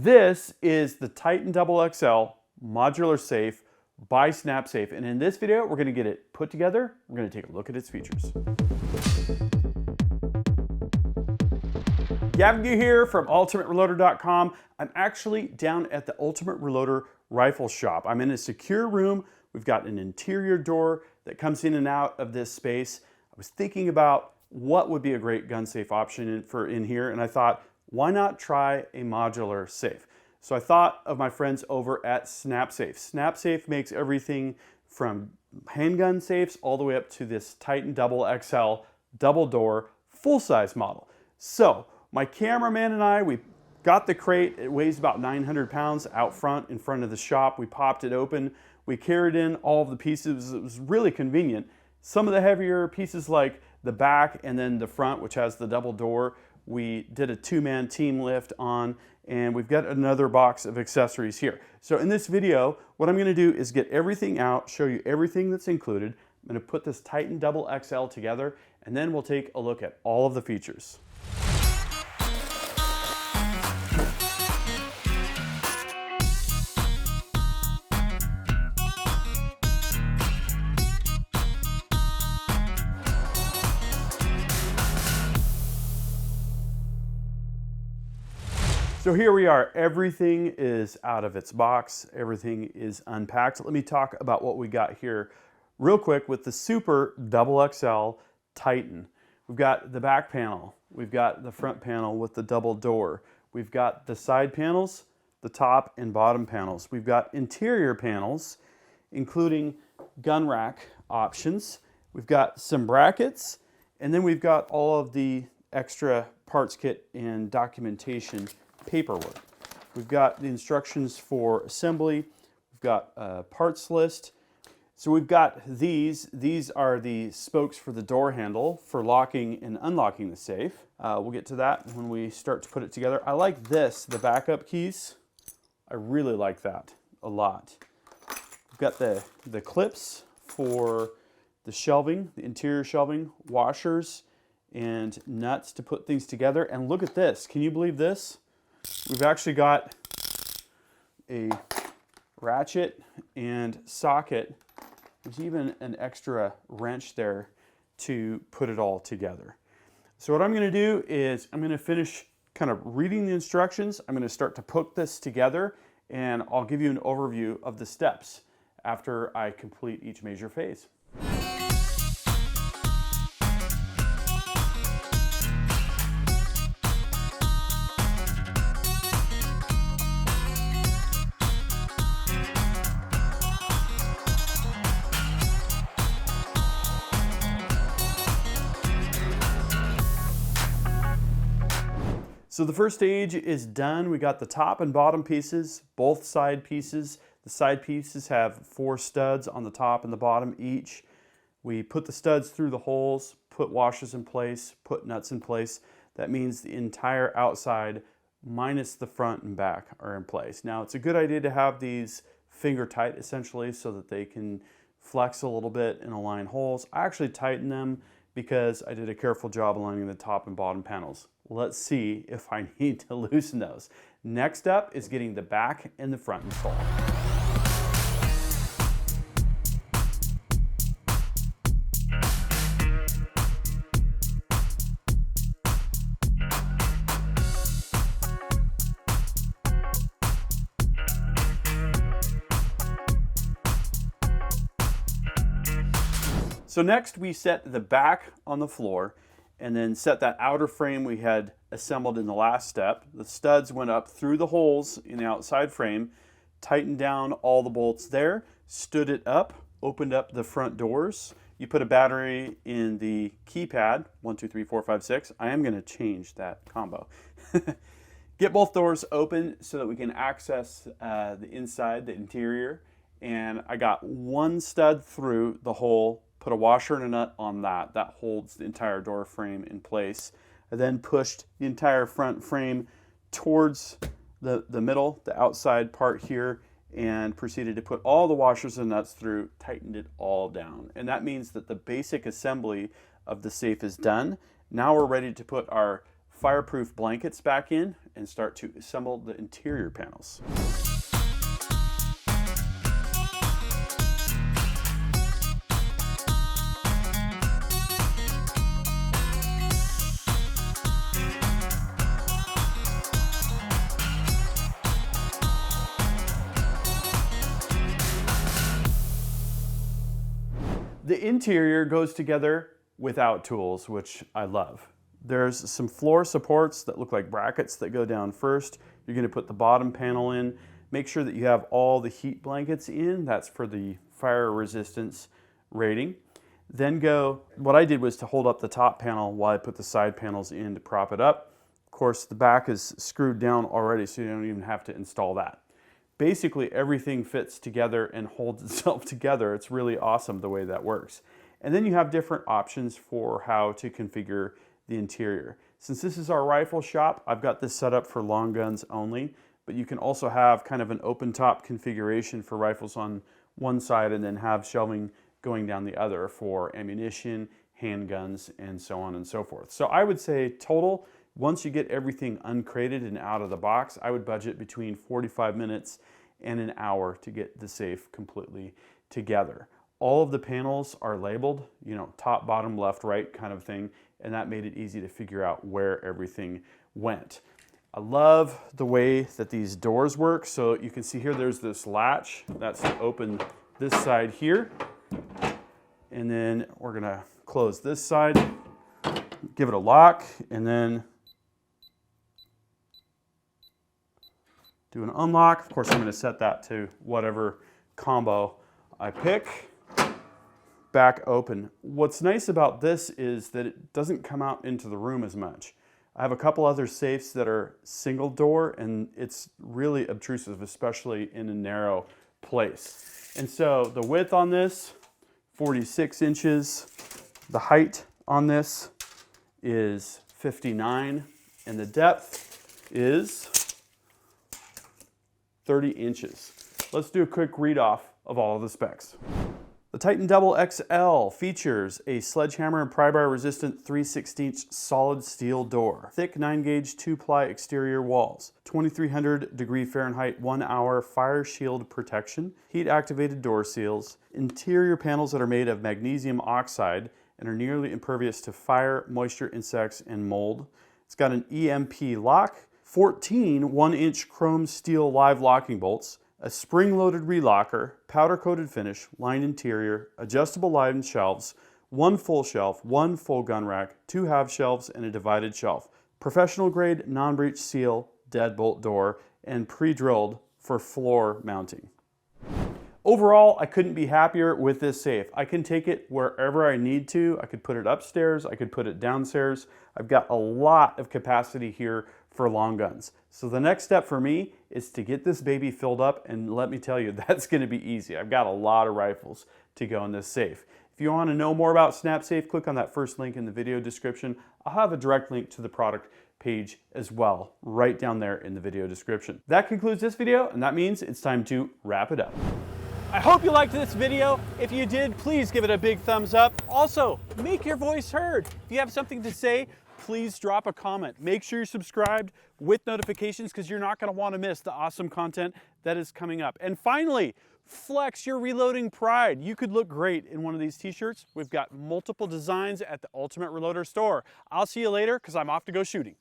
This is the Titan XXL modular safe by SnapSafe, and in this video we're going to get it put together. We're going to take a look at its features. Gavin here from UltimateReloader.com. I'm actually down at the Ultimate Reloader rifle shop. I'm in a secure room. We've got an interior door that comes in and out of this space. I was thinking about what would be a great gun safe option in here, and I thought, why not try a modular safe? So I thought of my friends over at SnapSafe. SnapSafe makes everything from handgun safes all the way up to this Titan XXL double door full-size model. So my cameraman and I, we got the crate. It weighs about 900 pounds out front in front of the shop. We popped it open. We carried in all of the pieces. It was really convenient. Some of the heavier pieces like the back and then the front, which has the double door, we did a two-man team lift on, and we've got another box of accessories here. So in this video, what I'm going to do is get everything out, show you everything that's included. I'm going to put this Titan XXL together, and then we'll take a look at all of the features. So here we are. Everything is out of its box. Everything is unpacked. Let me talk about what we got here real quick with the Super XXL Titan. We've got the back panel. We've got the front panel with the double door. We've got the side panels, the top and bottom panels. We've got interior panels, including gun rack options. We've got some brackets, and then we've got all of the extra parts kit and documentation paperwork. We've got the instructions for assembly. We've got a parts list. So we've got these. These are the spokes for the door handle for locking and unlocking the safe. We'll get to that when we start to put it together. I like this, the backup keys. I really like that a lot. We've got the clips for the shelving, the interior shelving, washers, and nuts to put things together. And look at this. Can you believe this? We've actually got a ratchet and socket. There's even an extra wrench there to put it all together. So what I'm going to do is I'm going to finish kind of reading the instructions. I'm going to start to put this together, and I'll give you an overview of the steps after I complete each major phase. So the first stage is done. We got the top and bottom pieces, both side pieces. The side pieces have 4 studs on the top and the bottom each. We put the studs through the holes, put washers in place, put nuts in place. That means the entire outside minus the front and back are in place. Now it's a good idea to have these finger tight essentially so that they can flex a little bit and align holes. I actually tighten them because I did a careful job aligning the top and bottom panels. Let's see if I need to loosen those. Next up is getting the back and the front installed. So next we set the back on the floor and then set that outer frame we had assembled in the last step. The studs went up through the holes in the outside frame, tightened down all the bolts there, stood it up, opened up the front doors. You put a battery in the keypad, 1, 2, 3, 4, 5, 6. I am gonna change that combo. Get both doors open so that we can access the inside, the interior. And I got one stud through the hole, put a washer and a nut on that. That holds the entire door frame in place. I then pushed the entire front frame towards the middle, the outside part here, and proceeded to put all the washers and nuts through, tightened it all down. And that means that the basic assembly of the safe is done. Now we're ready to put our fireproof blankets back in, and start to assemble the interior panels. The interior goes together without tools, which I love. There's some floor supports that look like brackets that go down first. You're going to put the bottom panel in. Make sure that you have all the heat blankets in. That's for the fire resistance rating. Then what I did was to hold up the top panel while I put the side panels in to prop it up. Of course, the back is screwed down already, so you don't even have to install that. Basically, everything fits together and holds itself together. It's really awesome the way that works. And then you have different options for how to configure the interior. Since this is our rifle shop, I've got this set up for long guns only, but you can also have kind of an open top configuration for rifles on one side and then have shelving going down the other for ammunition, handguns, and so on and so forth. So I would say total, once you get everything uncrated and out of the box, I would budget between 45 minutes and an hour to get the safe completely together. All of the panels are labeled, you know, top, bottom, left, right kind of thing, and that made it easy to figure out where everything went. I love the way that these doors work. So you can see here there's this latch that's to open this side here, and then we're gonna close this side, give it a lock, and then do an unlock. Of course, I'm going to set that to whatever combo I pick. Back open. What's nice about this is that it doesn't come out into the room as much. I have a couple other safes that are single door, and it's really obtrusive, especially in a narrow place. And so the width on this, 46 inches. The height on this is 59, and the depth is 30 inches. Let's do a quick read off of all of the specs. The Titan XXL features a sledgehammer and pry-bar resistant 3/16" solid steel door, thick 9-gauge 2-ply exterior walls, 2300 degree Fahrenheit 1-hour fire shield protection, heat activated door seals, interior panels that are made of magnesium oxide and are nearly impervious to fire, moisture, insects, and mold. It's got an EMP lock, 14 1-inch chrome steel live locking bolts, a spring-loaded relocker, powder-coated finish, lined interior, adjustable lined shelves, 1 full shelf, 1 full gun rack, 2 half shelves, and a divided shelf. Professional-grade non-breach seal, deadbolt door, and pre-drilled for floor mounting. Overall, I couldn't be happier with this safe. I can take it wherever I need to. I could put it upstairs, I could put it downstairs. I've got a lot of capacity here for long guns. So the next step for me is to get this baby filled up, and let me tell you, that's gonna be easy. I've got a lot of rifles to go in this safe. If you wanna know more about SnapSafe, click on that first link in the video description. I'll have a direct link to the product page as well, right down there in the video description. That concludes this video, and that means it's time to wrap it up. I hope you liked this video. If you did, please give it a big thumbs up. Also, make your voice heard. If you have something to say, please drop a comment. Make sure you're subscribed with notifications because you're not going to want to miss the awesome content that is coming up. And finally, flex your reloading pride. You could look great in one of these t-shirts. We've got multiple designs at the Ultimate Reloader store. I'll see you later because I'm off to go shooting.